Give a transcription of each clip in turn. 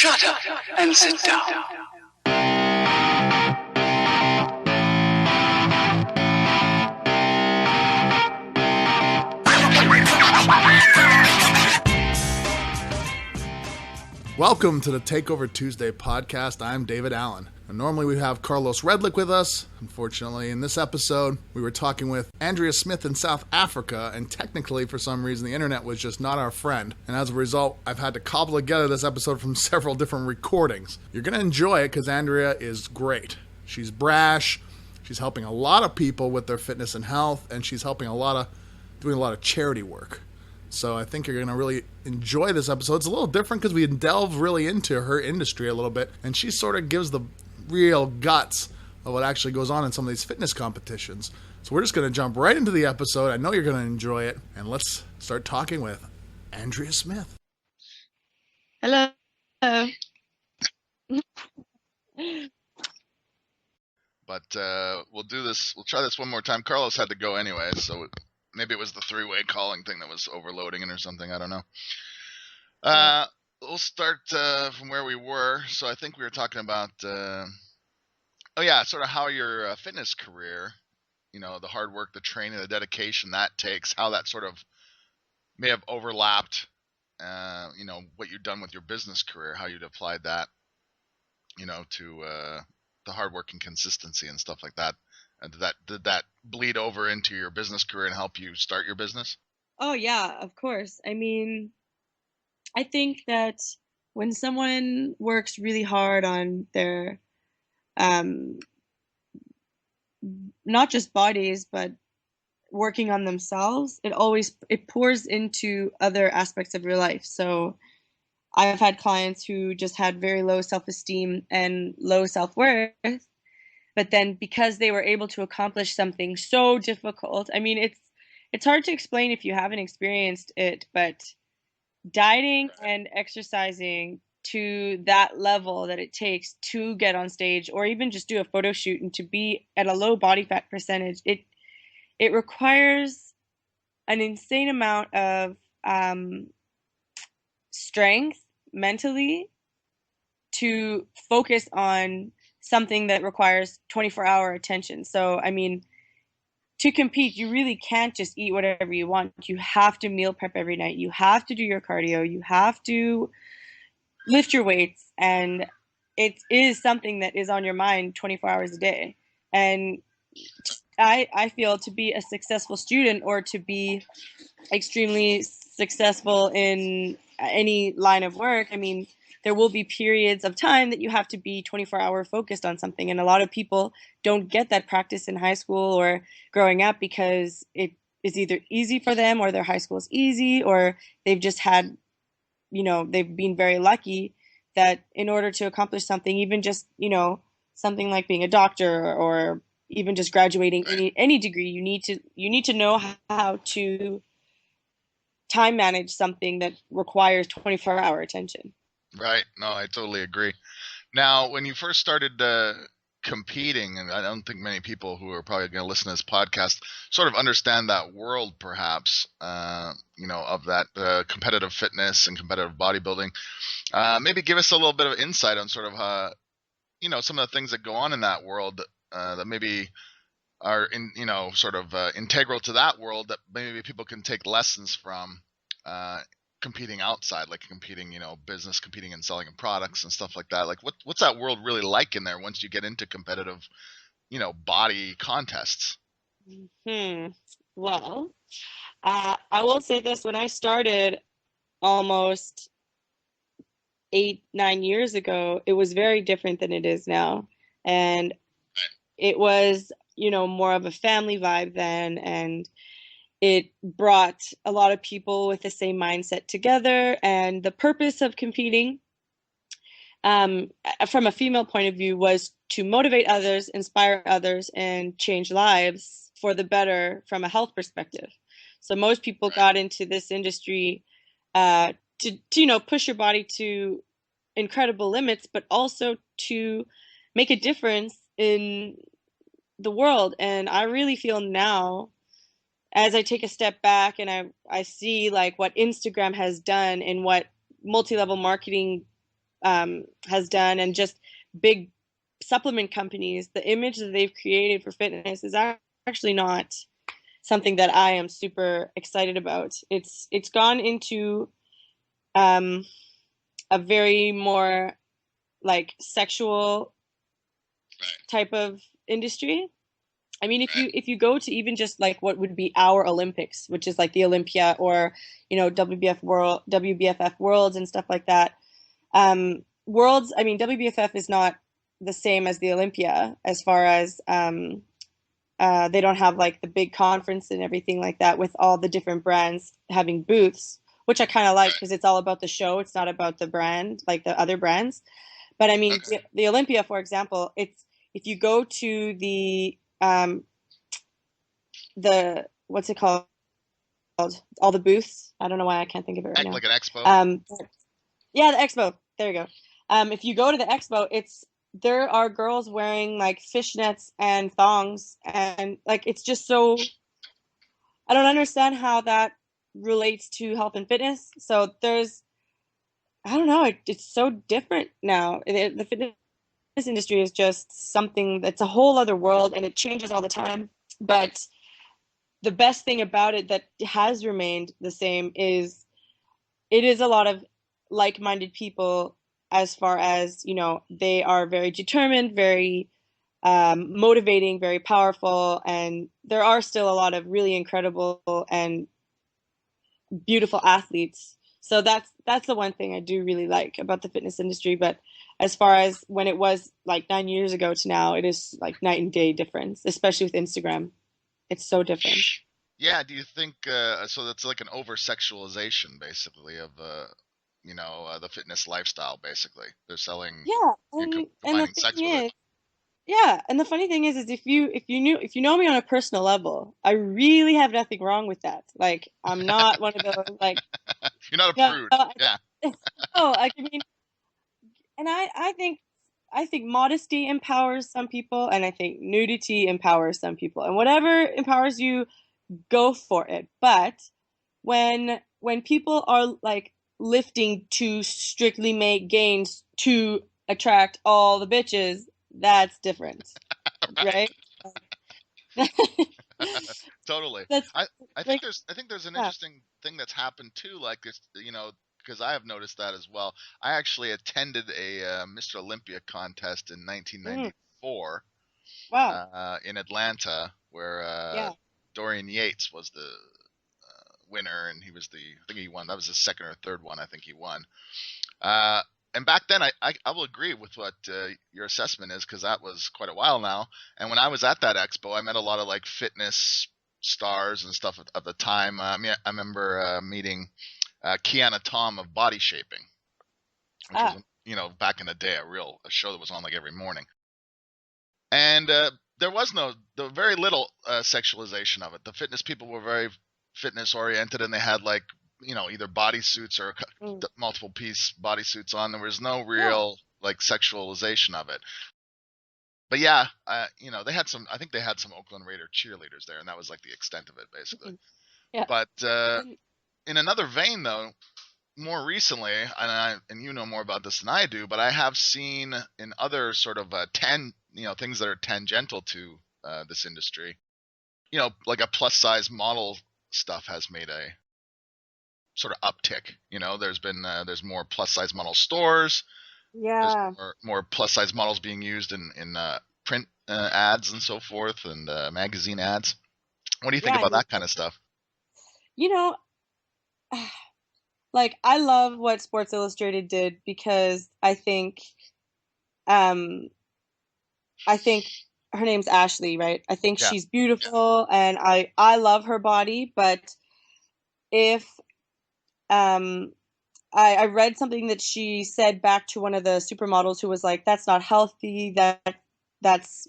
Shut up and sit down. Welcome to the Takeover Tuesday podcast. I'm David Allen. And normally we have Carlos Redlick with us. Unfortunately, in this episode, we were talking with Andrea Smith in South Africa, and technically, for some reason, the internet was just not our friend. And as a result, I've had to cobble together this episode from several different recordings. You're going to enjoy it because Andrea is great. She's brash. She's helping a lot of people with their fitness and health, and she's helping doing a lot of charity work. So I think you're going to really enjoy this episode. It's a little different because we delve really into her industry a little bit, and she sort of gives the real guts of what actually goes on in some of these fitness competitions. So we're just going to jump right into the episode. I know you're going to enjoy it, and let's start talking with Andrea Smith. Hello. But we'll do this. We'll try this one more time. Carlos had to go anyway, so maybe it was the three-way calling thing that was overloading it or something. I don't know. We'll start from where we were. So I think we were talking about, sort of how your fitness career, the hard work, the training, the dedication that takes, how that sort of may have overlapped, what you've done with your business career, how you'd applied that, to the hard work and consistency and stuff like that. Did that bleed over into your business career and help you start your business? Oh, yeah, of course. I mean, I think that when someone works really hard on their, not just bodies, but working on themselves, it pours into other aspects of your life. So I've had clients who just had very low self-esteem and low self-worth. But then because they were able to accomplish something so difficult, I mean, it's hard to explain if you haven't experienced it, but dieting and exercising to that level that it takes to get on stage or even just do a photo shoot and to be at a low body fat percentage, it requires an insane amount of strength mentally to focus on something that requires 24-hour attention. So, I mean, to compete, you really can't just eat whatever you want. You have to meal prep every night. You have to do your cardio. You have to lift your weights. And it is something that is on your mind 24 hours a day. And I feel to be a successful student or to be extremely successful in any line of work, I mean, there will be periods of time that you have to be 24-hour focused on something. And a lot of people don't get that practice in high school or growing up because it is either easy for them or their high school is easy or they've just had, they've been very lucky that in order to accomplish something, even just, something like being a doctor or even just graduating any degree, you need to know how to time manage something that requires 24-hour attention. Right. No, I totally agree. Now, when you first started competing, and I don't think many people who are probably going to listen to this podcast sort of understand that world, perhaps, of that competitive fitness and competitive bodybuilding. Maybe give us a little bit of insight on sort of, some of the things that go on in that world that maybe are integral to that world that maybe people can take lessons from. Competing outside, like competing, business, competing and selling products and stuff like that. Like what's that world really like in there once you get into competitive, body contests? Well, I will say this, when I started almost 8-9 years ago, it was very different than it is now. And it was, more of a family vibe then, and it brought a lot of people with the same mindset together. And the purpose of competing, from a female point of view, was to motivate others, inspire others, and change lives for the better from a health perspective. So most people got into this industry to push your body to incredible limits, but also to make a difference in the world. And I really feel now, as I take a step back and I see like what Instagram has done and what multi-level marketing has done, and just big supplement companies, the image that they've created for fitness is actually not something that I am super excited about. It's gone into a very more like sexual type of industry. I mean, if you go to even just like what would be our Olympics, which is like the Olympia, or WBFF Worlds and stuff like that. Worlds, I mean, WBFF is not the same as the Olympia as far as they don't have like the big conference and everything like that with all the different brands having booths, which I kind of like because it's all about the show. It's not about the brand like the other brands. But I mean, the Olympia, for example, it's if you go to the what's it called? All the booths. I don't know why I can't think of it right now. Like an expo. Yeah, the expo. There you go. If you go to the expo, there are girls wearing like fishnets and thongs, and like it's just so. I don't understand how that relates to health and fitness. So I don't know. It's so different now. The fitness industry is just something that's a whole other world, and it changes all the time. But the best thing about it that has remained the same is it is a lot of like-minded people, as far as, they are very determined, very motivating, very powerful, and there are still a lot of really incredible and beautiful athletes. So that's the one thing I do really like about the fitness industry. But as far as when it was like 9 years ago to now, it is like night and day difference, especially with Instagram. It's so different. Yeah, do you think so? That's like an over sexualization, basically, of the fitness lifestyle. Basically, they're selling. Yeah, and the combining sex thing with is, it. yeah, and the funny thing is if you know me on a personal level, I really have nothing wrong with that. Like, I'm not one of those like. You're not a No, prude. no, Yeah. no, I mean, and I think modesty empowers some people, and I think nudity empowers some people, and whatever empowers you, go for it. But when people are like lifting to strictly make gains to attract all the bitches, that's different, right? Totally. That's I think like, there's an yeah. interesting thing that's happened too, like this, because I have noticed that as well. I actually attended a Mr. Olympia contest in Mm, 1994 wow. in Atlanta, where Yeah. Dorian Yates was the winner, and I think he won. That was his second or third one. I think he won. Uh, and back then, I will agree with what your assessment is, because that was quite a while now. And when I was at that expo, I met a lot of like fitness stars and stuff at the time. I remember meeting Kiana Tom of Body Shaping, which was back in the day a show that was on like every morning. And there was very little sexualization of it. The fitness people were very fitness oriented, and they had like either bodysuits or Mm, multiple piece bodysuits on. There was no yeah. real like sexualization of it. But yeah, they had some. I think they had some Oakland Raider cheerleaders there, and that was like the extent of it, basically. Mhm. Yeah. But And in another vein, though, more recently, and you know more about this than I do, but I have seen in other sort of things that are tangential to this industry, like a plus size model stuff has made a sort of uptick. There's more plus size model stores. There's yeah. more plus size models being used in print ads and so forth, and magazine ads. What do you think Yeah, I about mean, that kind of stuff? you know, like, I love what Sports Illustrated did, because um I think her name's Ashley, right? I think Yeah, she's beautiful, and I love her body. But if um I read something that she said back to one of the supermodels, who was like, that's not healthy, that's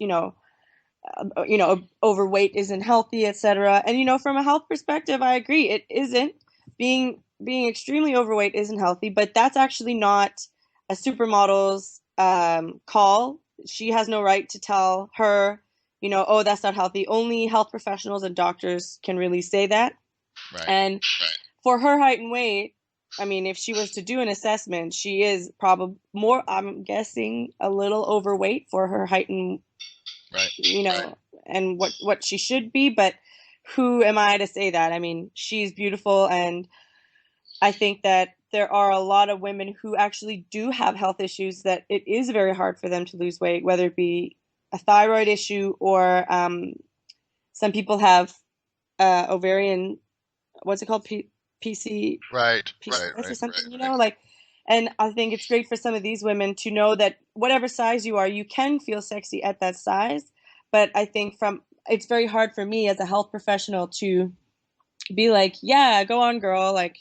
overweight isn't healthy, etc. And from a health perspective, I agree, it isn't. Being extremely overweight isn't healthy, but that's actually not a supermodel's call. She has no right to tell her, oh, that's not healthy. Only health professionals and doctors can really say that. right. And for her height and weight, I mean, if she was to do an assessment, she is probably more, I'm guessing, a little overweight for her height and, Right. and what she should be. But who am I to say that? I mean, she's beautiful, and I think that there are a lot of women who actually do have health issues that it is very hard for them to lose weight, whether it be a thyroid issue or some people have ovarian, what's it called? Right. PCOS or Right. something, like, and I think it's great for some of these women to know that whatever size you are, you can feel sexy at that size. But I think it's very hard for me as a health professional to be like, yeah, go on, girl. Like,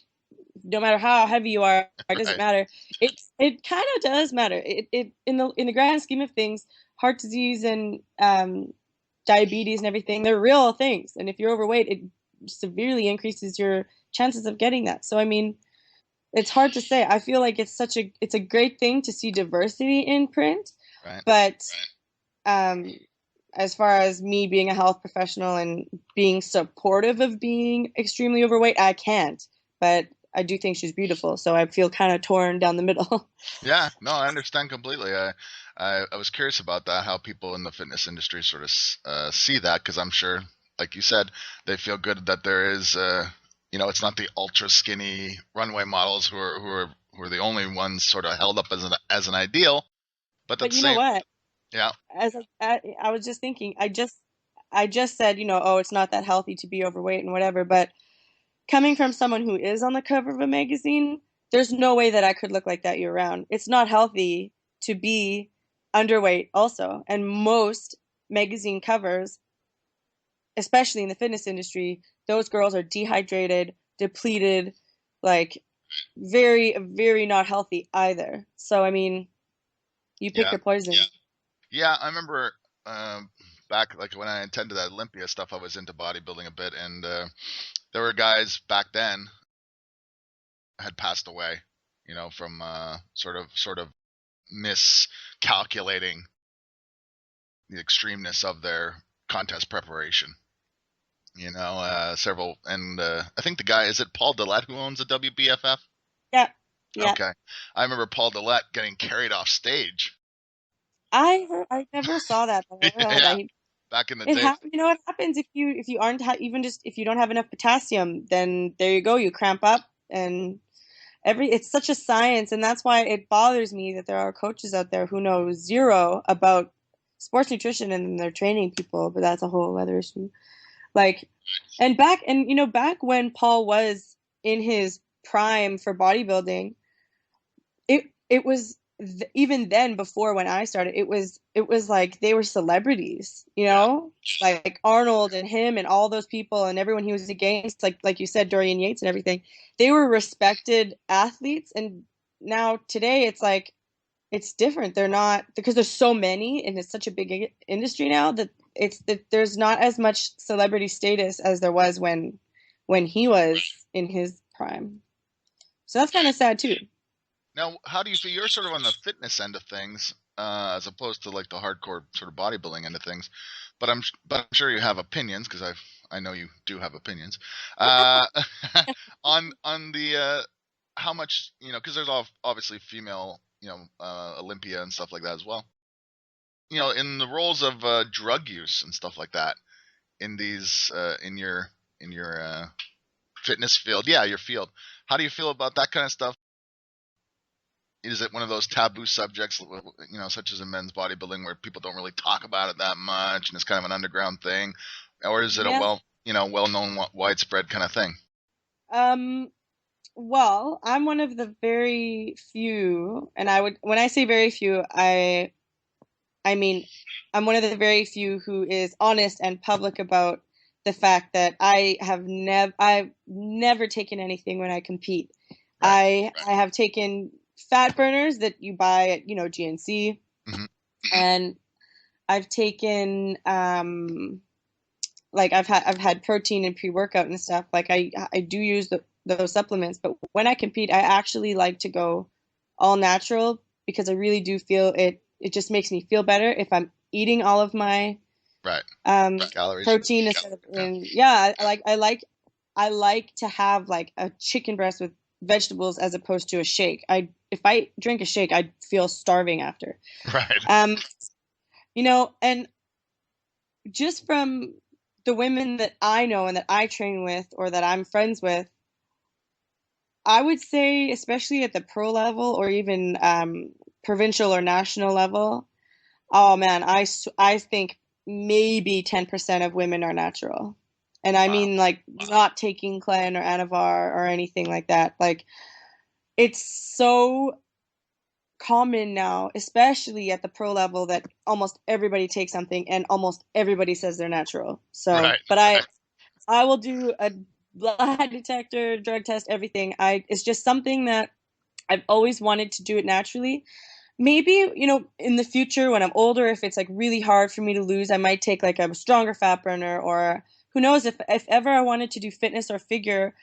no matter how heavy you are, it doesn't Right. matter. It kind of does matter. It in the grand scheme of things, heart disease and diabetes and everything, they're real things. And if you're overweight, it severely increases your chances of getting that. So I mean, it's hard to say. I feel like it's a great thing to see diversity in print, Right. but um, as far as me being a health professional and being supportive of being extremely overweight, I can't. But I do think she's beautiful, so I feel kind of torn down the middle. Yeah, no, I understand completely. I was curious about that, how people in the fitness industry sort of see that, because I'm sure, like you said, they feel good that there is, it's not the ultra skinny runway models who are the only ones sort of held up as an ideal, but at But the you know same, what? yeah, I was just thinking, I just said, oh, it's not that healthy to be overweight and whatever, but coming from someone who is on the cover of a magazine, there's no way that I could look like that year round. It's not healthy to be underweight also. And most magazine covers, especially in the fitness industry, those girls are dehydrated, depleted, like very, very not healthy either. So, I mean, you pick yeah, your poison. yeah. I remember back, like when I attended that Olympia stuff, I was into bodybuilding a bit, and there were guys back then had passed away, from sort of miscalculating the extremeness of their contest preparation. Several, and I think the guy, is it Paul Dillette who owns the WBFF? Yeah. Yeah. Okay, I remember Paul Dillette getting carried off stage. I never saw that, but I never heard Yeah, that. back in the It day. happens. You know what happens if you aren't even just if you don't have enough potassium, then there you go, you cramp up, and it's such a science, and that's why it bothers me that there are coaches out there who know zero about sports nutrition and they're training people, but that's a whole other issue. Like, back when Paul was in his prime for bodybuilding, it was even then, before when I started, it was like they were celebrities, like Arnold and him and all those people and everyone he was against, like you said, Dorian Yates and everything. They were respected athletes, and now today it's like it's different. They're not, because there's so many and it's such a big industry now that there's not as much celebrity status as there was when he was in his prime. So that's kind of sad too. Now, how do you feel? You're sort of on the fitness end of things, as opposed to like the hardcore sort of bodybuilding end of things. But I'm sure you have opinions, because I know you do have opinions, uh, on the how much, because there's obviously female, Olympia and stuff like that as well. In the roles of drug use and stuff like that in these in your fitness field, yeah, your field. How do you feel about that kind of stuff? Is it one of those taboo subjects, such as in men's bodybuilding, where people don't really talk about it that much, and it's kind of an underground thing, or is it a Yeah. well-known, widespread kind of thing? Um, well, I'm one of the very few, and when I say very few, I mean, I'm one of the very few who is honest and public about the fact that I've never taken anything when I compete. Right. I have taken fat burners that you buy at, GNC, Hmm. and I've taken like I've had protein and pre-workout and stuff. Like I do use those supplements, but when I compete, I actually like to go all natural because I really do feel it just makes me feel better if I'm eating all of my Right. Calories. protein instead of Yeah. yeah, I like to have like a chicken breast with vegetables as opposed to a shake. If I drink a shake, I'd feel starving after. Right. Um, and just from the women that I know and that I train with or that I'm friends with, I would say, especially at the pro level or even provincial or national level, oh man, I think maybe 10% of women are natural. And I Wow. mean, like, not taking Clen or Anavar or anything like that. Like, it's so common now, especially at the pro level, that almost everybody takes something and almost everybody says they're natural. So, Right. but I will do a lie detector, drug test, everything. It's just something that I've always wanted to do it naturally. Maybe, in the future when I'm older, if it's like really hard for me to lose, I might take like a stronger fat burner, or who knows, if ever I wanted to do fitness or figure,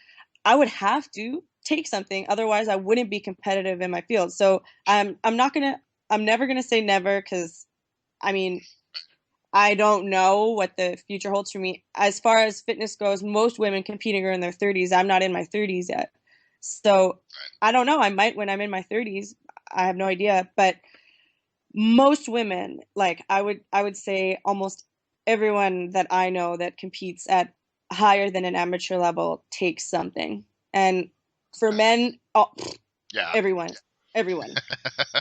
I would have to take something. Otherwise, I wouldn't be competitive in my field. So I'm never gonna say never, because I mean, I don't know what the future holds for me. As far as fitness goes, most women competing are in their 30s. I'm not in my 30s yet. So I don't know. I might when I'm in my 30s. I have no idea. But most women, like I would say almost everyone that I know that competes at higher than an amateur level takes something. And for men, oh, Yeah. everyone, everyone,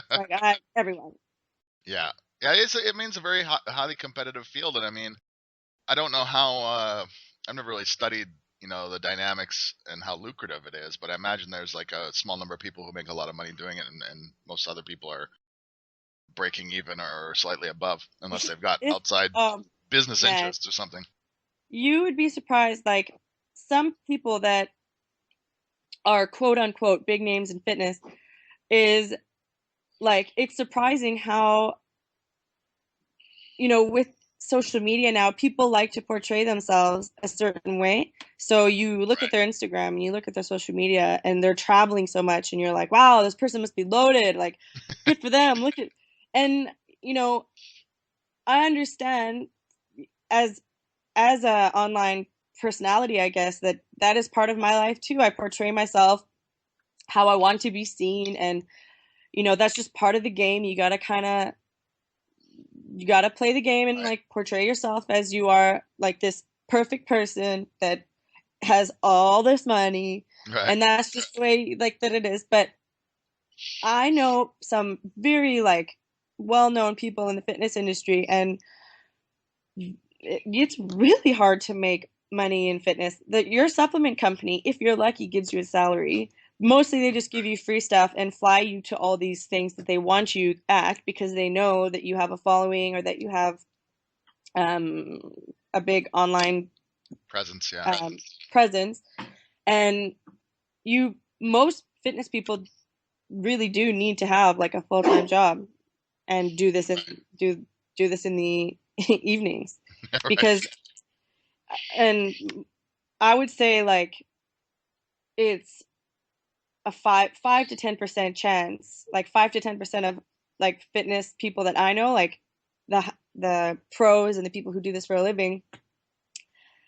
like everyone. Yeah. Yeah. It means a very highly competitive field, and I mean, I don't know how. I've never really studied, the dynamics and how lucrative it is, but I imagine there's like a small number of people who make a lot of money doing it, and most other people are breaking even or slightly above, unless they've got It's outside business man, interests or something. you would be surprised. Like some people that are quote unquote big names in fitness is like it's surprising how with social media now, people like to portray themselves a certain way. So you look at Right. their Instagram and you look at their social media and they're traveling so much and you're like, wow, this person must be loaded. Like, good for them. Look at, and you know, I understand as a online personality, I guess that is part of my life too. I portray myself how I want to be seen, and that's just part of the game. You gotta play the game and Right. like portray yourself as you are like this perfect person that has all this money, Right. and that's just the way like that it is. But I know some very like well-known people in the fitness industry, and it's really hard to make money in fitness. That your supplement company, if you're lucky, gives you a salary. Mostly they just give you free stuff and fly you to all these things that they want you at because they know that you have a following or that you have um, a big online Presence. Yeah. presence. And most fitness people really do need to have like a full-time job and do this in the evenings, Right. because and I would say like it's a five to 10% chance, like 5 to 10% of like fitness people that I know, like the pros and the people who do this for a living,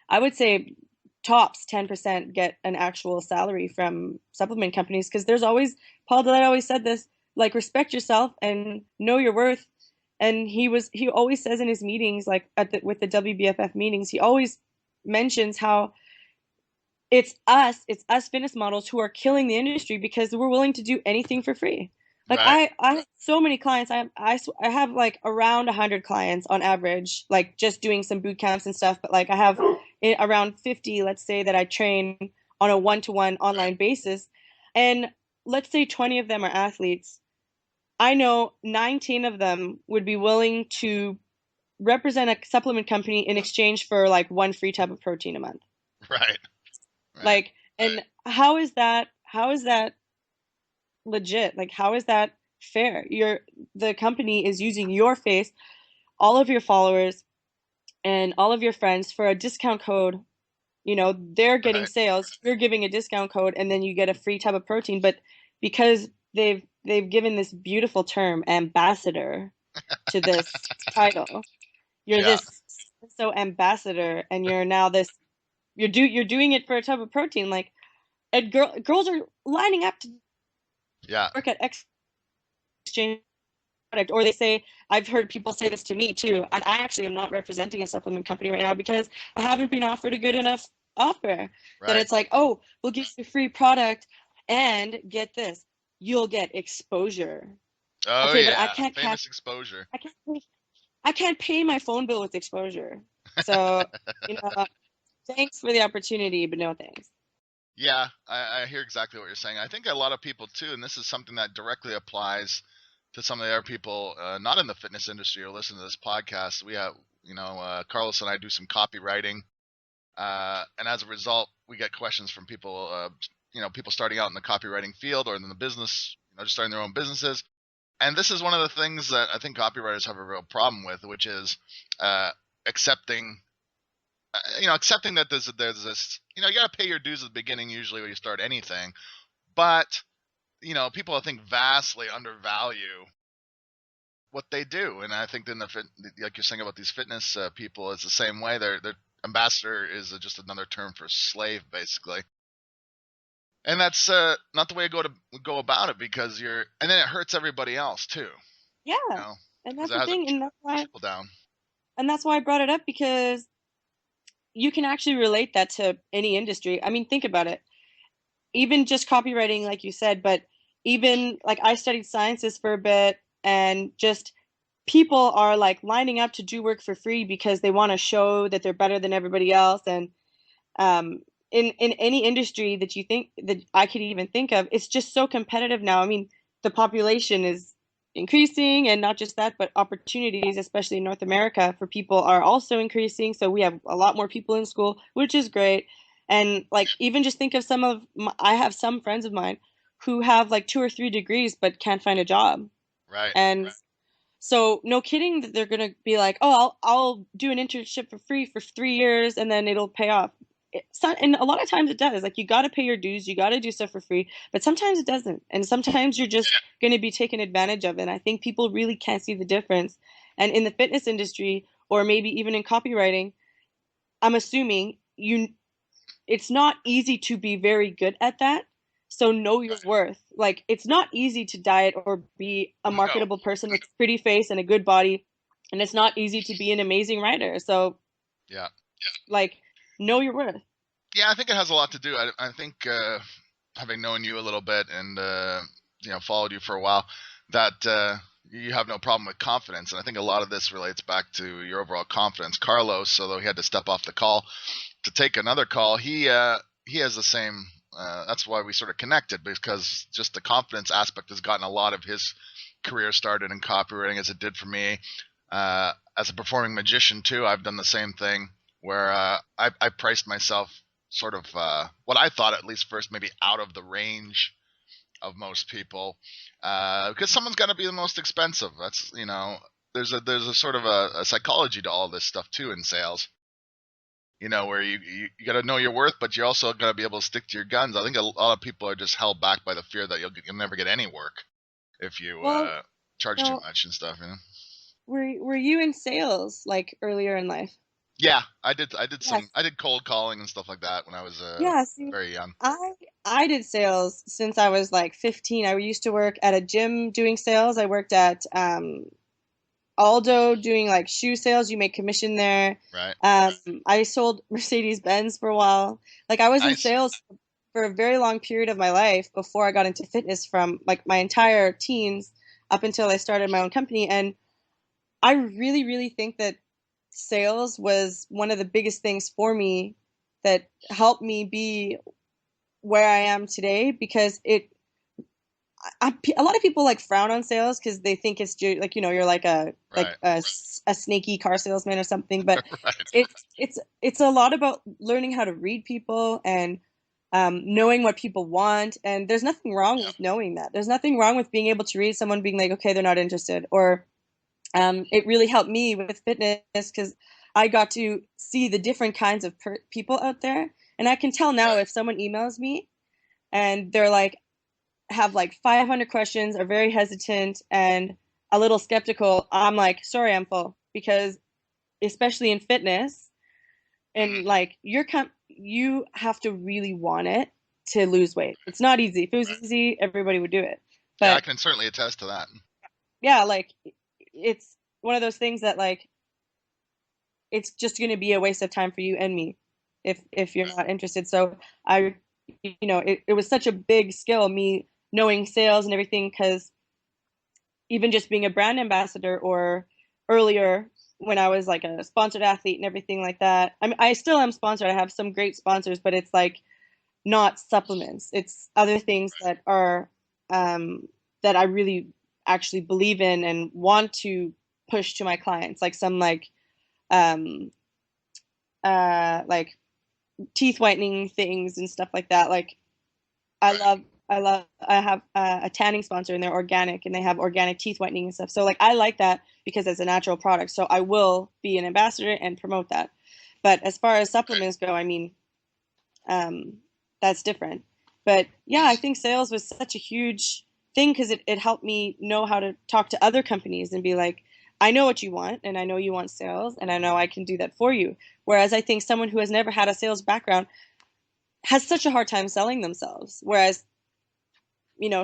I would say tops 10% get an actual salary from supplement companies, because there's always Paul Dillett always said this, like, respect yourself and know your worth. And he always says in his meetings, like with the WBFF meetings, he always mentions how it's us fitness models who are killing the industry because we're willing to do anything for free. Like Right. I have so many clients. I have like around 100 clients on average, like just doing some boot camps and stuff. But like I have around 50, let's say, that I train on a one-to-one online basis, and let's say 20 of them are athletes. I know 19 of them would be willing to represent a supplement company in exchange for like one free tub of protein a month. Right. Right. Like, and how is that legit? Like, how is that fair? The company is using your face, all of your followers, and all of your friends for a discount code. They're getting Right. sales, you're giving a discount code, and then you get a free tub of protein. But because they've given this beautiful term ambassador to this title, you're Yeah. this so ambassador, and you're now this you're doing it for a tub of protein. Like, And girls are lining up to work at exchange product, or they say, I've heard people say this to me too, and I actually am not representing a supplement company right now because I haven't been offered a good enough offer. That it's like, oh, we'll give you a free product and get this, you'll get exposure. Oh, okay, yeah, but I can't famous exposure. I can't pay my phone bill with exposure. So, thanks for the opportunity, but no thanks. Yeah, I hear exactly what you're saying. I think a lot of people too, and this is something that directly applies to some of the other people not in the fitness industry or listen to this podcast. We have, Carlos and I do some copywriting, and as a result, we get questions from people, people starting out in the copywriting field or in the business, just starting their own businesses. And this is one of the things that I think copywriters have a real problem with, which is accepting that there's this, you got to pay your dues at the beginning usually when you start anything, but people I think vastly undervalue what they do. And I think like you're saying about these fitness people, it's the same way. Their ambassador is just another term for slave, basically. And that's not the way to go about it, because and then it hurts everybody else too. Yeah, and that's the thing, and that's why down. And that's why I brought it up, because you can actually relate that to any industry. I mean, think about it. Even just copywriting, like you said, but even like I studied sciences for a bit, and just people are like lining up to do work for free because they want to show that they're better than everybody else. And in any industry that you think that I could even think of, it's just so competitive now. I mean, the population is increasing, and not just that, but opportunities, especially in North America, for people are also increasing. So we have a lot more people in school, which is great. And like, even just think of I have some friends of mine who have like 2 or 3 degrees but can't find a job. Right. And so no kidding that they're going to be like, oh, I'll do an internship for free for 3 years and then it'll pay off. And a lot of times it does. Like, you got to pay your dues, you got to do stuff for free, but sometimes it doesn't. And sometimes you're just going to be taken advantage of. And I think people really can't see the difference. And in the fitness industry, or maybe even in copywriting, I'm assuming it's not easy to be very good at that. So know your worth. Like, it's not easy to diet or be a marketable person with a pretty face and a good body. And it's not easy to be an amazing writer. So like, know your worth. Yeah, I think it has a lot to do. I think having known you a little bit and followed you for a while, that you have no problem with confidence. And I think a lot of this relates back to your overall confidence. Carlos, although he had to step off the call to take another call, he has the same. That's why we sort of connected, because just the confidence aspect has gotten a lot of his career started in copywriting, as it did for me. As a performing magician too, I've done the same thing, where I priced myself sort of what I thought, at least first, maybe out of the range of most people, because someone's got to be the most expensive. That's, there's a sort of a psychology to all this stuff too in sales, where you got to know your worth, but you also got to be able to stick to your guns. I think a lot of people are just held back by the fear that you'll never get any work if you charge too much and stuff. Were you in sales like earlier in life? Yeah, I did cold calling and stuff like that when I was very young. I did sales since I was like 15. I used to work at a gym doing sales. I worked at Aldo doing like shoe sales. You make commission there. Right. I sold Mercedes-Benz for a while. Like, I was in sales for a very long period of my life before I got into fitness, from like my entire teens up until I started my own company. And I really, really think that sales was one of the biggest things for me that helped me be where I am today, because a lot of people like frown on sales because they think it's like, you're like a snaky car salesman or something, but it's a lot about learning how to read people and knowing what people want. And there's nothing wrong with knowing that. There's nothing wrong with being able to read someone being like, okay, they're not interested. Or it really helped me with fitness because I got to see the different kinds of people out there. And I can tell now if someone emails me and they're like, have like 500 questions, are very hesitant and a little skeptical, I'm like, sorry, I'm full. Because especially in fitness, and like you have to really want it. to lose weight. It's not easy. If it was easy, everybody would do it. Yeah, I But can certainly attest to that. yeah, like it's one of those things that like it's just going to be a waste of time for you and me if you're not interested. So I, it was such a big skill, me knowing sales and everything, because even just being a brand ambassador or earlier when I was like a sponsored athlete and everything like that. I mean, I still am sponsored. I have some great sponsors, but it's like not supplements. It's other things that are that I really actually believe in and want to push to my clients, like some um, like teeth whitening things and stuff like that. Like I love I have a tanning sponsor and they're organic and they have organic teeth whitening and stuff. So like I like that because it's a natural product. So I will be an ambassador and promote that. But as far as supplements go, I mean, that's different. But yeah, I think sales was such a huge thing because it helped me know how to talk to other companies and be like, I know what you want and I know you want sales and I know I can do that for you. Whereas I think someone who has never had a sales background has such a hard time selling themselves. Whereas,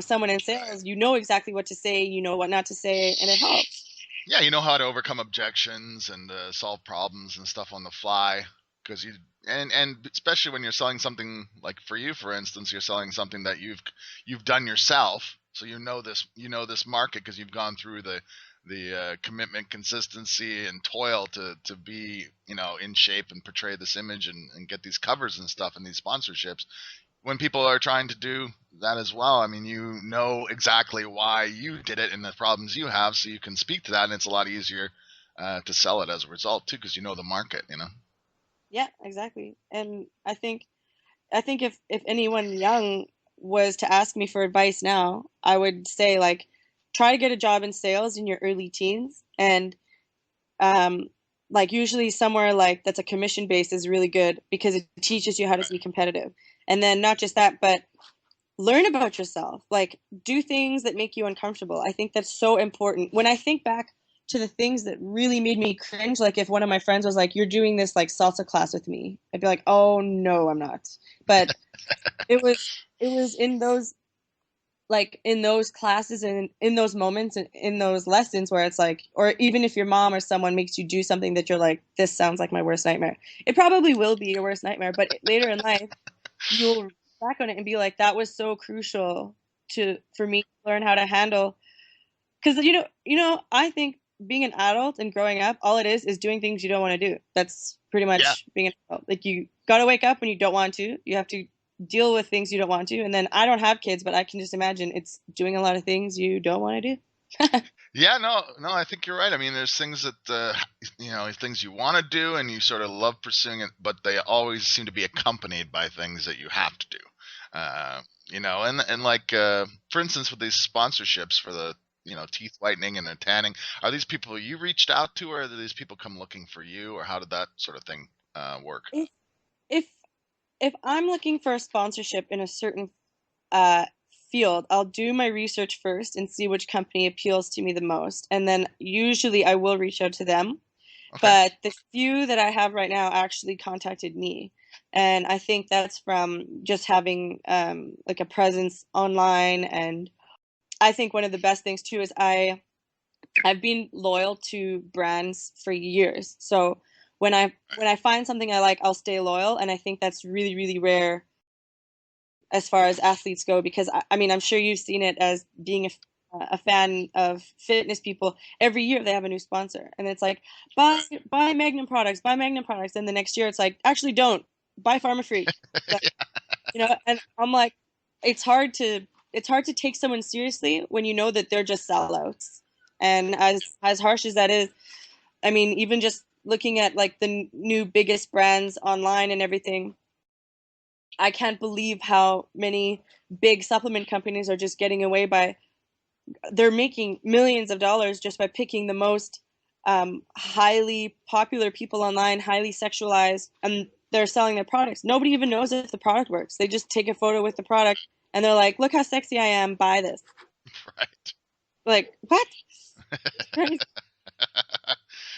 someone in sales, you know exactly what to say, you know what not to say, and it helps. Yeah, you know how to overcome objections and solve problems and stuff on the fly, because and especially when you're selling something like for you, for instance, you're selling something that you've done yourself, so you know this market because you've gone through the commitment, consistency, and toil to be in shape and portray this image and get these covers and stuff and these sponsorships. When people are trying to do that as well, I mean, you know exactly why you did it and the problems you have, so you can speak to that, and it's a lot easier to sell it as a result too, because you know the market. Yeah, exactly. And I think if anyone young was to ask me for advice now, I would say like try to get a job in sales in your early teens and um like usually somewhere like that's a commission based is really good because it teaches you how to be competitive. And then not just that, but learn about yourself. Like do things that make you uncomfortable. I think that's so important. When I think back to the things that really made me cringe, like if one of my friends was like, "You're doing this like salsa class with me," I'd be like, "Oh no, I'm not." But it was in those classes and in those moments and in those lessons where it's like, or even if your mom or someone makes you do something that you're like, this sounds like my worst nightmare. It probably will be your worst nightmare, but later in life, you'll look back on it and be like, that was so crucial for me to learn how to handle. Because I think being an adult and growing up, all it is doing things you don't want to do. That's pretty Yeah. much being an adult. Like you got to wake up when you don't want to. You have to deal with things you don't want to. And then I don't have kids, but I can just imagine it's doing a lot of things you don't want to do. Yeah, no, I think you're right. I mean, there's things that things you want to do and you sort of love pursuing it, but they always seem to be accompanied by things that you have to do. And like for instance, with these sponsorships for the teeth whitening and the tanning, are these people you reached out to, or do these people come looking for you, or how did that sort of thing work? if if I'm looking for a sponsorship in a certain uh, field, I'll do my research first and see which company appeals to me the most. And then usually I will reach out to them. Okay. But the few that I have right now actually contacted me. And I think that's from just having like a presence online. And I think one of the best things too is I've been loyal to brands for years. So when I find something I like, I'll stay loyal. And I think that's really, really rare as far as athletes go, because I mean, I'm sure you've seen it as being a fan of fitness people. Every year they have a new sponsor, and it's like buy Magnum products, buy Magnum products, and the next year it's like actually don't buy Pharma Freak, And I'm like, it's hard to take someone seriously when you know that they're just sellouts. And as harsh as that is, I mean, even just looking at like the new biggest brands online and everything, I can't believe how many big supplement companies are just getting away by they're making millions of dollars just by picking the most highly popular people online, highly sexualized, and they're selling their products. Nobody even knows if the product works. They just take a photo with the product and they're like, "Look how sexy I am, buy this." Right. Like, what? It's crazy.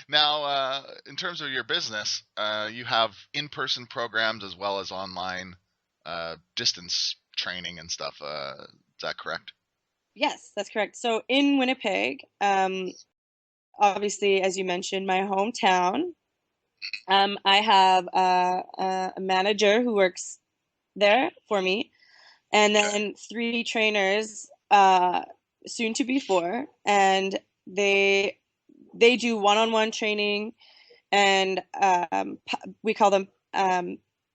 Now, in terms of your business, you have in-person programs as well as online distance training and stuff. Is that correct? Yes, that's correct. So in Winnipeg, obviously, as you mentioned, my hometown, I have a manager who works there for me, and then three trainers, soon to be four, and they do one-on-one training, and we call them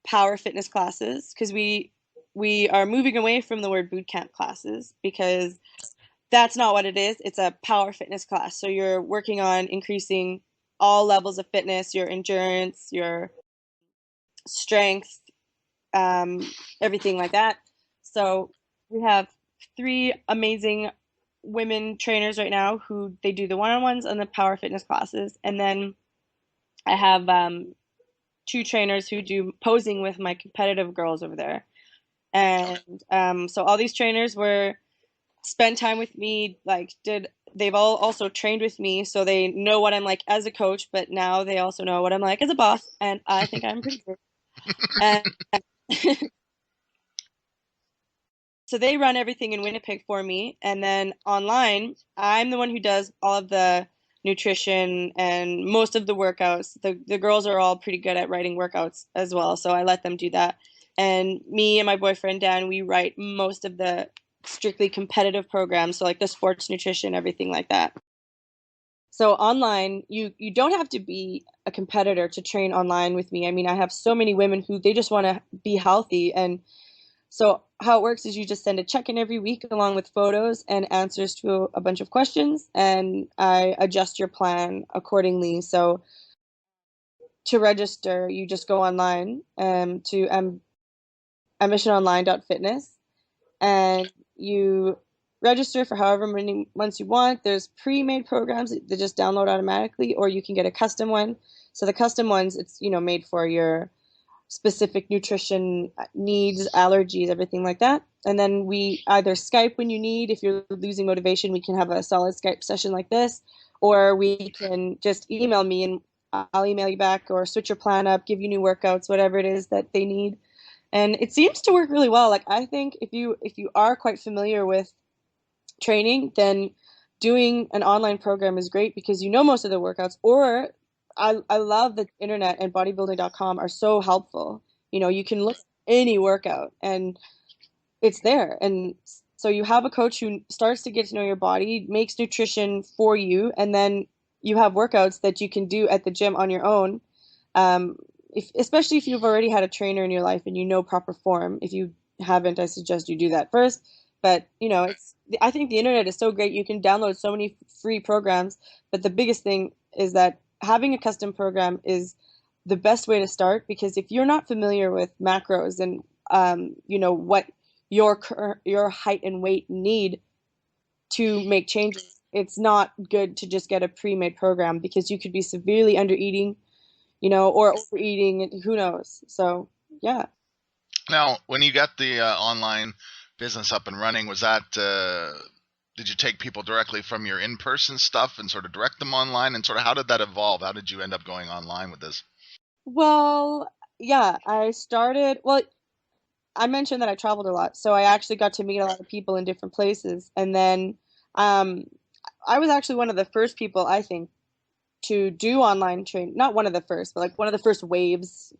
power fitness classes because we are moving away from the word boot camp classes because that's not what it is. It's a power fitness class. So you're working on increasing all levels of fitness, your endurance, your strength, um, everything like that. So we have three amazing women trainers right now who they do the one-on-ones and the power fitness classes. And then I have two trainers who do posing with my competitive girls over there. And so all these trainers were spend time with me, like they've all also trained with me, so they know what I'm like as a coach, but now they also know what I'm like as a boss, and I think I'm pretty good. And so they run everything in Winnipeg for me, and then online, I'm the one who does all of the nutrition and most of the workouts. The girls are all pretty good at writing workouts as well, so I let them do that. And me and my boyfriend Dan, we write most of the strictly competitive programs, so like the sports nutrition, everything like that. So online, you don't have to be a competitor to train online with me. I mean, I have so many women who they just want to be healthy, and so how it works is you just send a check-in every week along with photos and answers to a bunch of questions, and I adjust your plan accordingly. So to register, you just go online to ambitiononline.fitness, and you register for however many months you want. There's pre-made programs that just download automatically, or you can get a custom one. So the custom ones, it's made for your specific nutrition needs, allergies, everything like that. And then we either Skype when you need. If you're losing motivation, we can have a solid Skype session like this, or we can just email me and I'll email you back, or switch your plan up, give you new workouts, whatever it is that they need. And it seems to work really well. Like, I think if you are quite familiar with training, then doing an online program is great because you know most of the workouts. Or I love the internet and bodybuilding.com are so helpful. You can look at any workout and it's there. And so you have a coach who starts to get to know your body, makes nutrition for you, and then you have workouts that you can do at the gym on your own. Especially if you've already had a trainer in your life and you know proper form. If you haven't, I suggest you do that first. But I think the internet is so great. You can download so many free programs, but the biggest thing is that having a custom program is the best way to start, because if you're not familiar with macros and what your height and weight need to make changes, it's not good to just get a pre-made program because you could be severely under eating, or overeating, who knows? So, yeah. Now, when you got the online business up and running, was that did you take people directly from your in-person stuff and sort of direct them online? And sort of how did that evolve? How did you end up going online with this? Well, yeah, well, I mentioned that I traveled a lot, so I actually got to meet a lot of people in different places. And then um, I was actually one of the first people, I think, to do online training. Not one of the first, but like one of the first waves,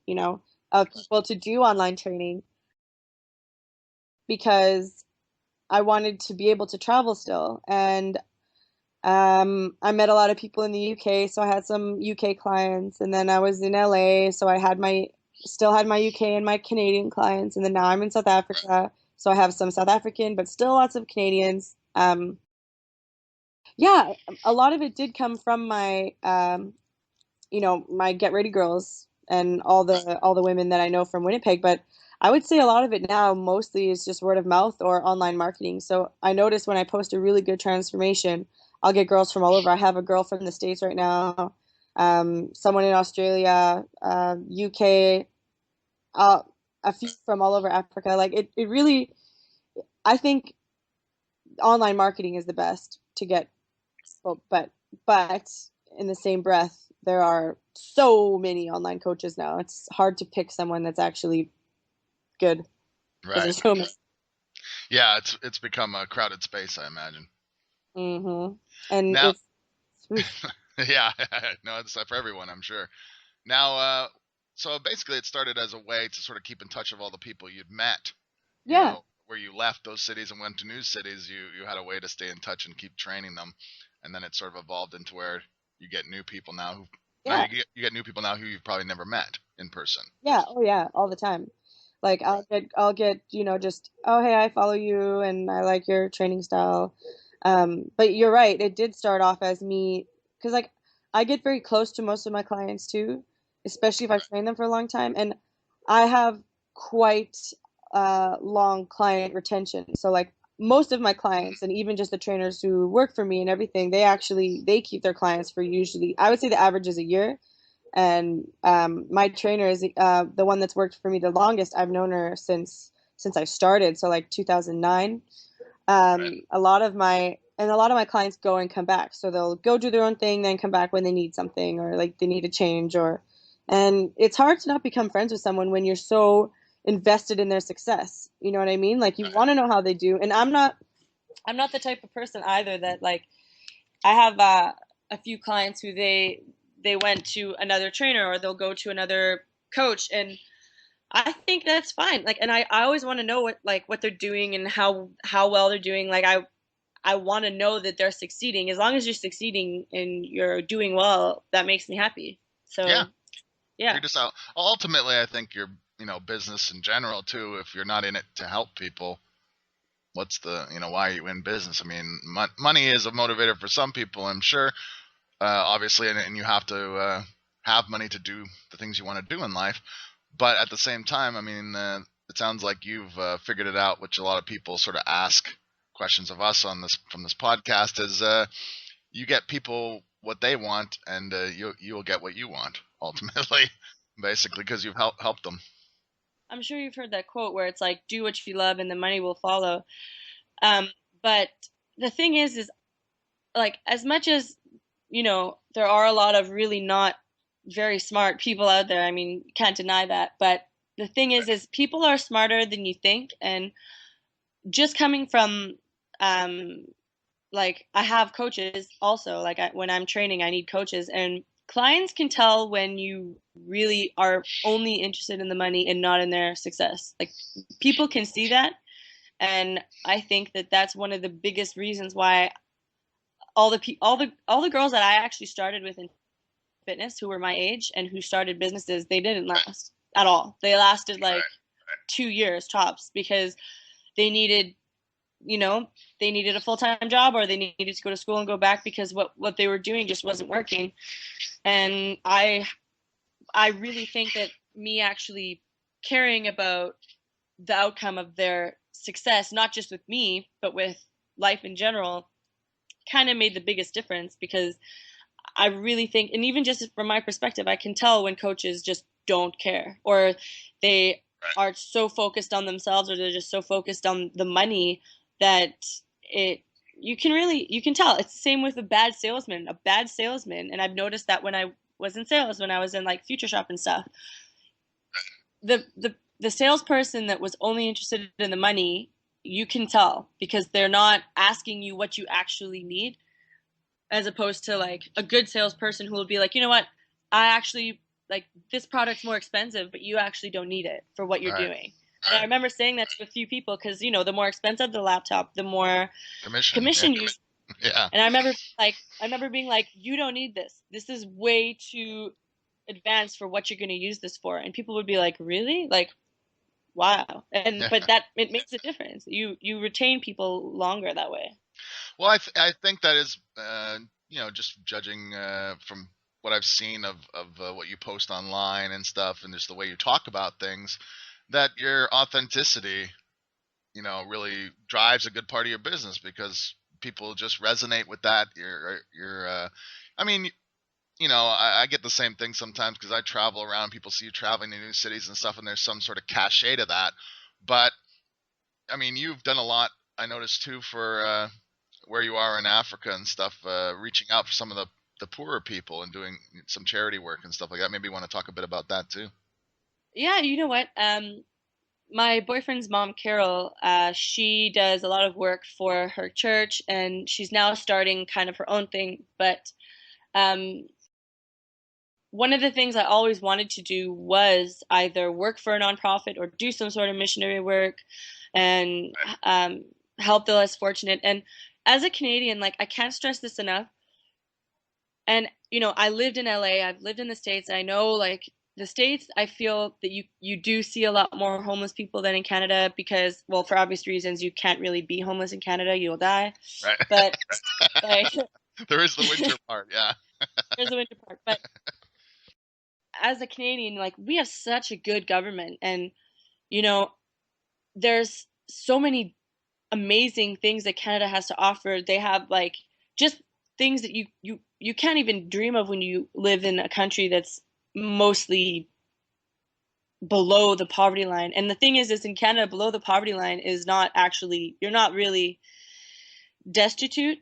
of people to do online training, because I wanted to be able to travel still. And I met a lot of people in the UK, so I had some UK clients, and then I was in LA, so I had still had my UK and my Canadian clients, and then now I'm in South Africa, so I have some South African, but still lots of Canadians. Yeah, a lot of it did come from my my Get Ready girls and all the women that I know from Winnipeg, but I would say a lot of it now mostly is just word of mouth or online marketing. So I notice when I post a really good transformation, I'll get girls from all over. I have a girl from the States right now, someone in Australia, UK, a few from all over Africa. Like it really, I think online marketing is the best to get, but in the same breath, there are so many online coaches now. It's hard to pick someone that's actually good. because Right. there's so many. Yeah, it's become a crowded space, I imagine. And Now, it's oof. yeah, no, it's for everyone, I'm sure. Now, so basically, it started as a way to sort of keep in touch with all the people you'd met. You Yeah, know, where you left those cities and went to new cities, you had a way to stay in touch and keep training them, and then it sort of evolved into where you get new people now who now yeah, you get new people now who you've probably never met in person. yeah. Oh yeah, all the time. Like I'll get, just, oh hey, I follow you and I like your training style. But you're right, it did start off as me, because like I get very close to most of my clients too, especially if I've trained them for a long time, and I have quite long client retention. So like most of my clients and even just the trainers who work for me and everything, they keep their clients for, usually I would say the average is a year. And my trainer is the one that's worked for me the longest. I've known her since I started, so like 2009. Right. A lot of my clients go and come back, so they'll go do their own thing, then come back when they need something or like they need a change. And it's hard to not become friends with someone when you're so invested in their success. You know what I mean? Like you want to know how they do. And I'm not the type of person either that, like, I have a few clients who they went to another trainer or they'll go to another coach, and I think that's fine. Like, and I always want to know what they're doing and how well they're doing. Like I want to know that they're succeeding. As long as you're succeeding and you're doing well, that makes me happy. Yeah, So yeah, you're just out. Ultimately, I think your business in general too. If you're not in it to help people, what's the why are you in business? I mean, money is a motivator for some people, I'm sure, obviously, and you have to have money to do the things you want to do in life. But at the same time, I mean, it sounds like you've figured it out, which a lot of people sort of ask questions of us on this from this podcast is you get people what they want, and you'll get what you want ultimately, basically, because you've helped them. I'm sure you've heard that quote where it's like, do what you love and the money will follow. Um, but the thing is like, as much as there are a lot of really not very smart people out there. I mean, you can't deny that. But the thing is people are smarter than you think. And just coming from, um, like, I have coaches also. Like, when I'm training, I need coaches, and clients can tell when you really are only interested in the money and not in their success. Like, people can see that. And I think that that's one of the biggest reasons why all the girls that I actually started with in fitness who were my age and who started businesses, they didn't last at all. They lasted like 2 years tops because they needed, you know, they needed a full-time job or they needed to go to school and go back because what they were doing just wasn't working. And I really think that me actually caring about the outcome of their success, not just with me, but with life in general, kind of made the biggest difference because I really think, and even just from my perspective, I can tell when coaches just don't care or they are so focused on themselves or they're just so focused on the money that it you can tell. It's the same with a bad salesman, and I've noticed that when I was in sales, when I was in like Future Shop and stuff, the salesperson that was only interested in the money, you can tell because they're not asking you what you actually need, as opposed to like a good salesperson who will be like, you know what, I actually like this product's more expensive, but you actually don't need it for what you're Right. doing. And I remember saying that to a few people because the more expensive the laptop, the more Commission. commission you. Yeah. And I remember being like, you don't need this. This is way too advanced for what you're going to use this for. And people would be like, really? Like, wow. And Yeah. but that it makes a difference. You retain people longer that way. Well, I think that is just judging from what I've seen of what you post online and stuff, and just the way you talk about things, that your authenticity really drives a good part of your business because people just resonate with that. I mean, I get the same thing sometimes because I travel around. People see you traveling to new cities and stuff, and there's some sort of cachet to that. But I mean, you've done a lot. I noticed too for where you are in Africa and stuff, reaching out for some of the poorer people and doing some charity work and stuff like that. Maybe you want to talk a bit about that too. Yeah, you know what? my boyfriend's mom, Carol, she does a lot of work for her church, and she's now starting kind of her own thing. But um, one of the things I always wanted to do was either work for a nonprofit or do some sort of missionary work and help the less fortunate. And as a Canadian, like I can't stress this enough. And I lived in LA, I've lived in the States. I know like the States, I feel that you do see a lot more homeless people than in Canada because, well, for obvious reasons, you can't really be homeless in Canada, you'll die. Right. But like There is the winter part, yeah. there's the winter part. But as a Canadian, like we have such a good government, and you know, there's so many amazing things that Canada has to offer. They have like just things that you can't even dream of when you live in a country that's mostly below the poverty line. And the thing is in Canada, below the poverty line is not actually, you're not really destitute.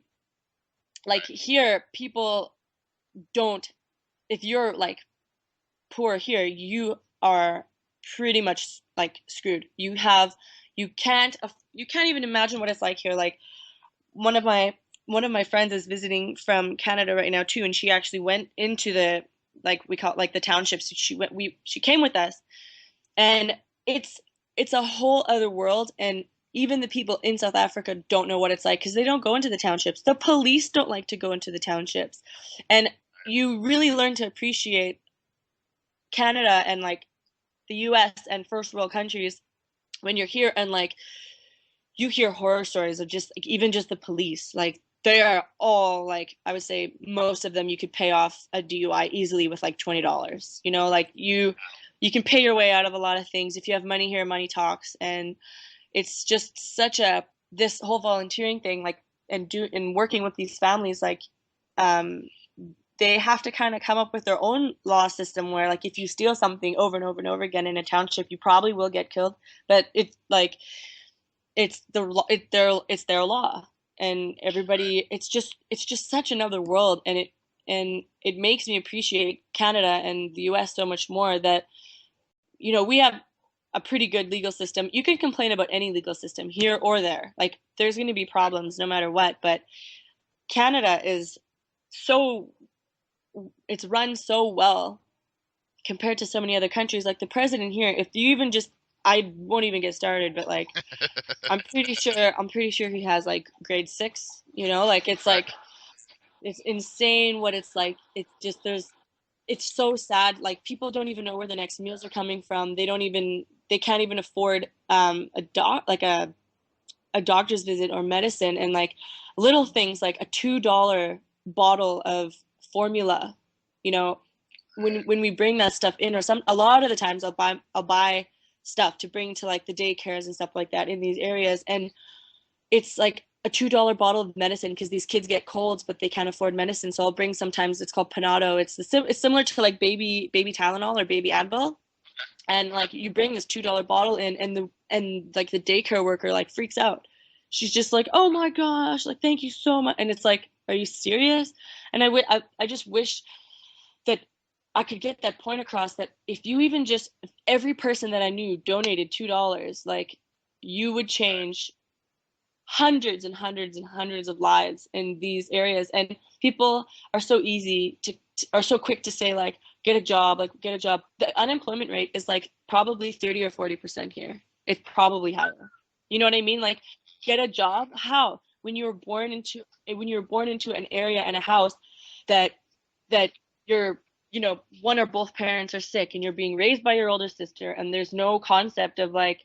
Like here, people don't, if you're like poor here, you are pretty much like screwed. You can't even imagine what it's like here. Like one of my friends is visiting from Canada right now too, and she actually went into the, like we call it like the townships. She came with us, and it's a whole other world. And even the people in South Africa don't know what it's like because they don't go into the townships. The police don't like to go into the townships, and you really learn to appreciate Canada and like the US and first world countries when you're here, and like you hear horror stories of just like even just the police. Like they are all like, I would say most of them you could pay off a DUI easily with like $20. Like you can pay your way out of a lot of things if you have money here. Money talks. And it's just such a, this whole volunteering thing, like, and working with these families, like um they have to kind of come up with their own law system where like if you steal something over and over and over again in a township, you probably will get killed. But it's like it's their law, and everybody, it's just such another world. And it makes me appreciate Canada and the US so much more, that we have a pretty good legal system. You can complain about any legal system here or there, like there's going to be problems no matter what, but Canada is so, it's run so well compared to so many other countries. Like the president here, if you even just, I won't even get started, but like I'm pretty sure he has like grade 6, like it's Right. like it's insane what it's like. It's just, it's so sad. Like people don't even know where the next meals are coming from. They can't even afford a doctor's visit or medicine. And like little things like a $2 bottle of formula, you know, when we bring that stuff in, or a lot of the times I'll buy stuff to bring to like the daycares and stuff like that in these areas, and it's like a $2 bottle of medicine because these kids get colds but they can't afford medicine. So I'll bring, sometimes it's called Panado. It's similar to like baby Tylenol or baby Advil, and like you bring this $2 bottle in, and like the daycare worker like freaks out. She's just like, oh my gosh, like thank you so much. And it's like, are you serious? And I just wish that I could get that point across, that if every person that I knew donated $2, like you would change hundreds and hundreds and hundreds of lives in these areas. And people are so are so quick to say like, get a job, like get a job. The unemployment rate is like probably 30 or 40% here. It's probably higher. You know what I mean? Like, get a job. How? When you were born into an area and a house that you're, one or both parents are sick, and you're being raised by your older sister, and there's no concept of like,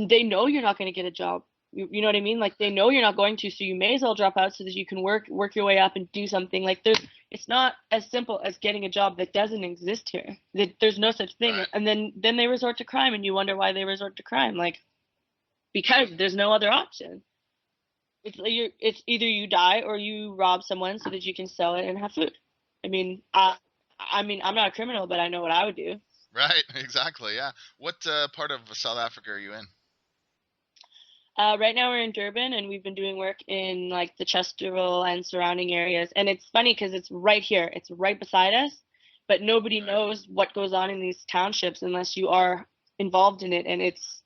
they know you're not going to get a job. You know what I mean? Like they know you're not going to, so you may as well drop out so that you can work your way up and do something. Like it's not as simple as getting a job. That doesn't exist here. There's no such thing. Right. And then they resort to crime, and you wonder why they resort to crime. Like, because there's no other option. It's either you die or you rob someone so that you can sell it and have food. I'm not a criminal, but I know what I would do. Right, exactly. Yeah. What part of South Africa are you in? Right now we're in Durban, and we've been doing work in like the Chesterville and surrounding areas. And it's funny because it's right here. It's right beside us, but nobody knows what goes on in these townships unless you are involved in it, and it's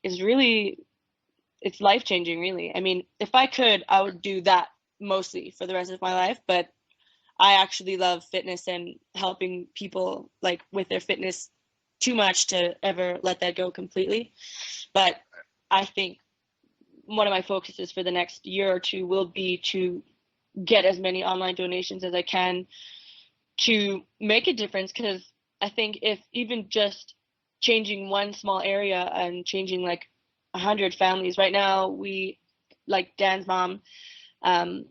really it's life changing, really. I mean, if I could, I would do that mostly for the rest of my life, but I actually love fitness and helping people like with their fitness too much to ever let that go completely. But I think one of my focuses for the next year or two will be to get as many online donations as I can to make a difference, because I think if even just changing one small area and changing like 100 families right now, we like Dan's mom, um,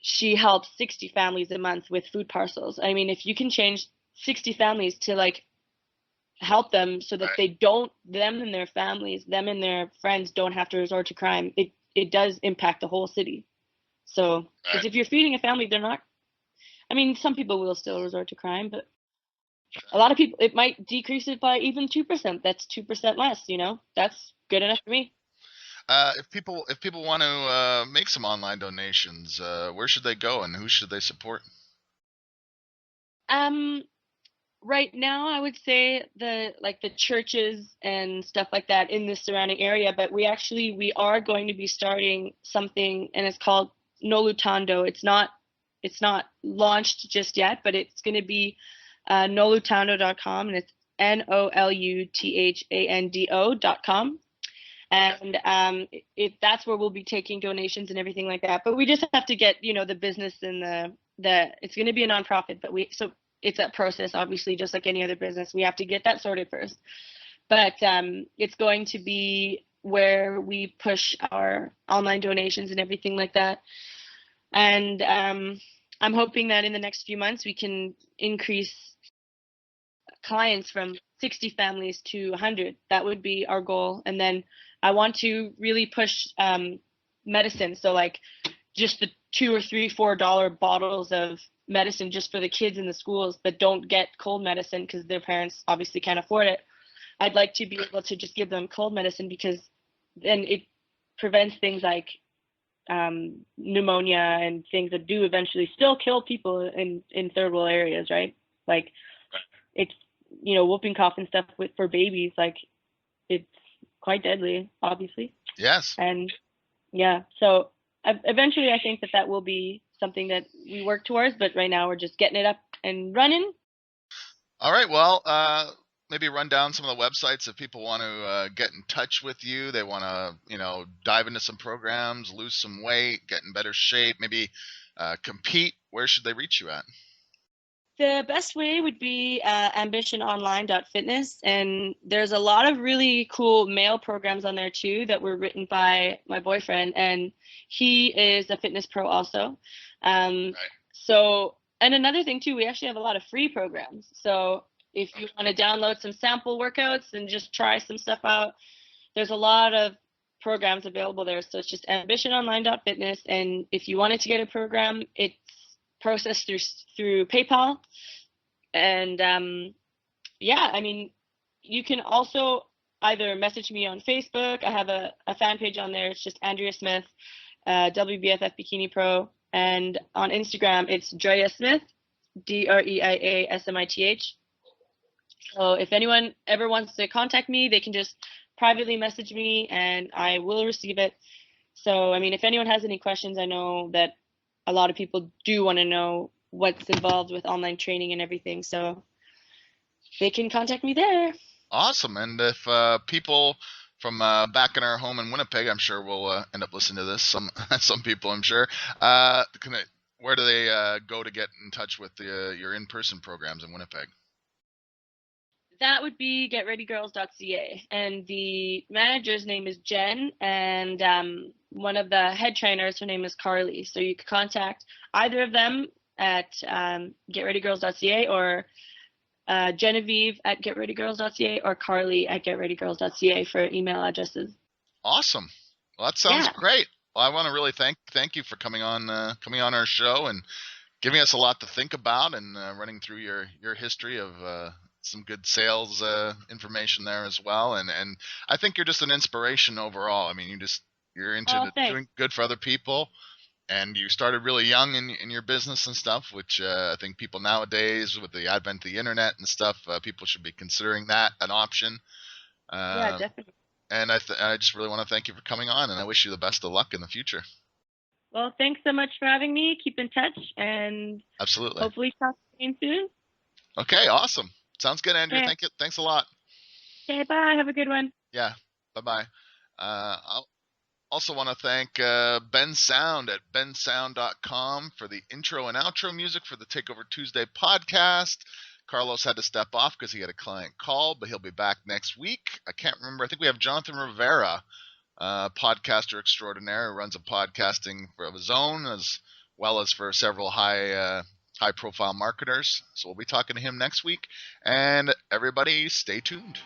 she helps 60 families a month with food parcels. I mean, if you can change 60 families to like help them so that they don't, them and their families, them and their friends don't have to resort to crime, it does impact the whole city. So, because if you're feeding a family, they're not, I mean, some people will still resort to crime, but a lot of people, it might decrease it by even 2%. That's 2% less, you know? That's good enough for me. If people want to make some online donations, where should they go and who should they support? Um, right now, I would say the churches and stuff like that in the surrounding area, but we are going to be starting something, and it's called Nolutando. It's not launched just yet, but it's going to be nolutando.com, and it's NOLUTHANDO.com. And that's where we'll be taking donations and everything like that. But we just have to get, the business and the it's going to be a nonprofit, but it's a process, obviously, just like any other business. We have to get that sorted first. But it's going to be where we push our online donations and everything like that. And I'm hoping that in the next few months we can increase clients from 60 families to 100. That would be our goal. And then I want to really push medicine. So like just the $2 or $3, $4 bottles of medicine just for the kids in the schools that don't get cold medicine because their parents obviously can't afford it. I'd like to be able to just give them cold medicine, because then it prevents things like pneumonia and things that do eventually still kill people in third world areas, right? Like it's, whooping cough and stuff for babies, like it's quite deadly, obviously. Yes. And yeah, so eventually I think that will be something that we work towards, but right now we're just getting it up and running. All right. Well, maybe run down some of the websites if people want to get in touch with you. They want to, dive into some programs, lose some weight, get in better shape, maybe compete. Where should they reach you at? The best way would be ambitiononline.fitness, and there's a lot of really cool male programs on there too that were written by my boyfriend, and he is a fitness pro also. Right. So, and another thing too, we actually have a lot of free programs. So if you want to download some sample workouts and just try some stuff out, there's a lot of programs available there. So it's just ambitiononline.fitness, and if you wanted to get a program, it's processed through PayPal. And yeah, I mean, you can also either message me on Facebook. I have a fan page on there. It's just Andrea Smith, WBFF Bikini Pro. And on Instagram, it's Drea Smith, DREIASMITH. So if anyone ever wants to contact me, they can just privately message me and I will receive it. So, I mean, if anyone has any questions, I know that a lot of people do want to know what's involved with online training and everything. So they can contact me there. Awesome. And if people from back in our home in Winnipeg, I'm sure we'll end up listening to this. Some people, I'm sure. Where do they go to get in touch with your in-person programs in Winnipeg? That would be getreadygirls.ca, and the manager's name is Jen, and one of the head trainers, her name is Carly. So you could contact either of them at getreadygirls.ca, or Genevieve at getreadygirls.ca, or Carly at getreadygirls.ca for email addresses. Awesome. Well, that sounds great. Well, I want to really thank you for coming on our show and giving us a lot to think about, and running through your history of some good sales information there as well. And I think you're just an inspiration overall. I mean, you're into doing good for other people, and you started really young in your business and stuff, which I think people nowadays, with the advent of the internet and stuff, people should be considering that an option. Yeah, definitely. And I just really want to thank you for coming on, and I wish you the best of luck in the future. Well, thanks so much for having me. Keep in touch, and Absolutely. hopefully talk again soon. Okay, awesome. Sounds good, Andrea. Yeah. Thank you. Thanks a lot. Okay, bye. Have a good one. Yeah. Bye-bye. I'll also want to thank Ben Sound at bensound.com for the intro and outro music for the Takeover Tuesday podcast. Carlos had to step off because he had a client call, but he'll be back next week. I can't remember. I think we have Jonathan Rivera, podcaster extraordinaire, who runs a podcasting of his own as well as for several high-profile marketers. So we'll be talking to him next week. And everybody, stay tuned.